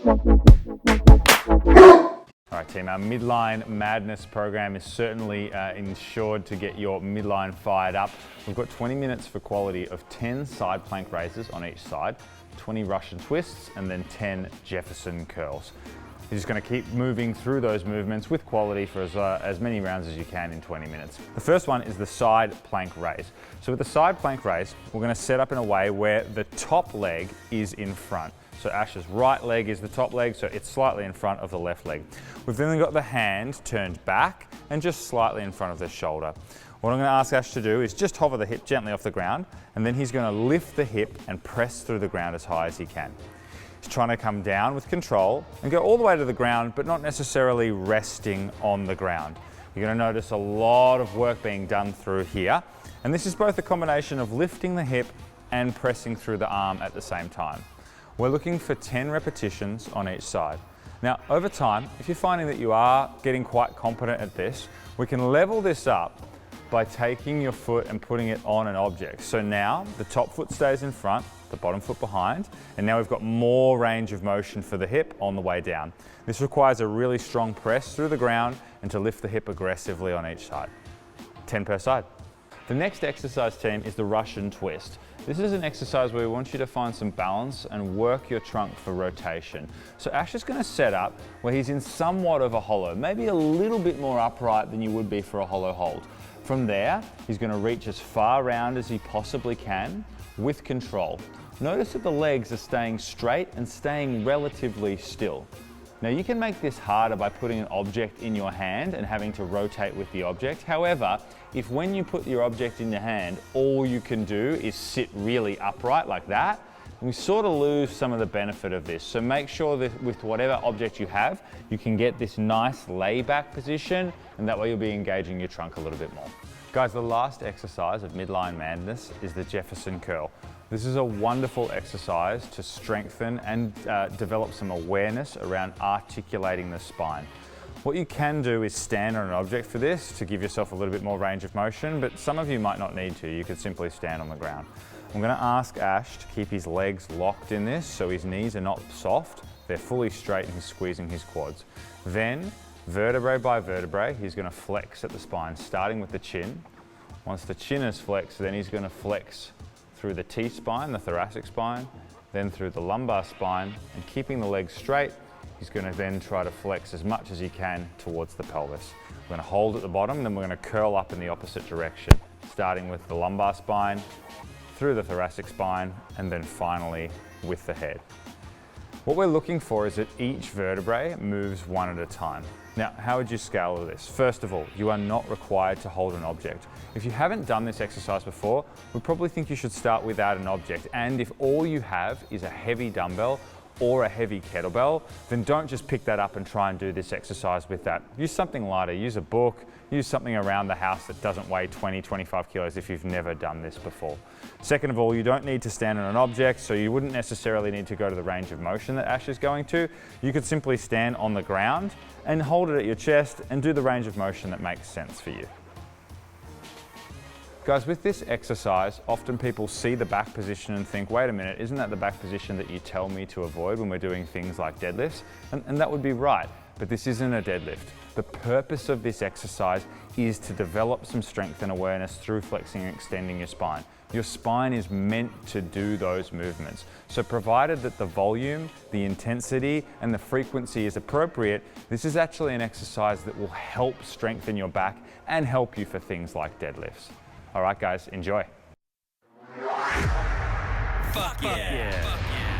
All right, team, our Midline Madness program is certainly ensured to get your midline fired up. We've got 20 minutes for quality of 10 side plank raises on each side, 20 Russian twists, and then 10 Jefferson curls. You're just going to keep moving through those movements with quality for as many rounds as you can in 20 minutes. The first one is the side plank raise. So with the side plank raise, we're going to set up in a way where the top leg is in front. So Ash's right leg is the top leg, so it's slightly in front of the left leg. We've then got the hand turned back and just slightly in front of the shoulder. What I'm going to ask Ash to do is just hover the hip gently off the ground, and then he's going to lift the hip and press through the ground as high as he can. He's trying to come down with control and go all the way to the ground, but not necessarily resting on the ground. You're going to notice a lot of work being done through here, and this is both a combination of lifting the hip and pressing through the arm at the same time. We're looking for 10 repetitions on each side. Now, over time, if you're finding that you are getting quite competent at this, we can level this up by taking your foot and putting it on an object. So now the top foot stays in front, the bottom foot behind, and now we've got more range of motion for the hip on the way down. This requires a really strong press through the ground and to lift the hip aggressively on each side. 10 per side. The next exercise, team, is the Russian twist. This is an exercise where we want you to find some balance and work your trunk for rotation. So Ash is going to set up where he's in somewhat of a hollow, maybe a little bit more upright than you would be for a hollow hold. From there, he's going to reach as far round as he possibly can with control. Notice that the legs are staying straight and staying relatively still. Now you can make this harder by putting an object in your hand and having to rotate with the object. However, if when you put your object in your hand, all you can do is sit really upright like that, we sort of lose some of the benefit of this. So make sure that with whatever object you have, you can get this nice layback position, and that way you'll be engaging your trunk a little bit more. Guys, the last exercise of Midline Madness is the Jefferson curl. This is a wonderful exercise to strengthen and develop some awareness around articulating the spine. What you can do is stand on an object for this to give yourself a little bit more range of motion, but some of you might not need to. You could simply stand on the ground. I'm going to ask Ash to keep his legs locked in this so his knees are not soft, they're fully straight and he's squeezing his quads. Then, vertebrae by vertebrae, he's going to flex at the spine, starting with the chin. Once the chin is flexed, then he's going to flex through the T-spine, the thoracic spine, then through the lumbar spine, and keeping the legs straight, he's going to then try to flex as much as he can towards the pelvis. We're going to hold at the bottom, and then we're going to curl up in the opposite direction, starting with the lumbar spine, through the thoracic spine, and then finally with the head. What we're looking for is that each vertebrae moves one at a time. Now, how would you scale this? First of all, you are not required to hold an object. If you haven't done this exercise before, we probably think you should start without an object. And if all you have is a heavy dumbbell or a heavy kettlebell, then don't just pick that up and try and do this exercise with that. Use something lighter, use a book, use something around the house that doesn't weigh 20, 25 kilos if you've never done this before. Second of all, you don't need to stand on an object, so you wouldn't necessarily need to go to the range of motion that Ash is going to. You could simply stand on the ground and hold it at your chest and do the range of motion that makes sense for you. Guys, with this exercise, often people see the back position and think, wait a minute, isn't that the back position that you tell me to avoid when we're doing things like deadlifts? And that would be right, but this isn't a deadlift. The purpose of this exercise is to develop some strength and awareness through flexing and extending your spine. Your spine is meant to do those movements. So provided that the volume, the intensity, and the frequency is appropriate, this is actually an exercise that will help strengthen your back and help you for things like deadlifts. All right, guys, enjoy. Fuck yeah. Fuck yeah.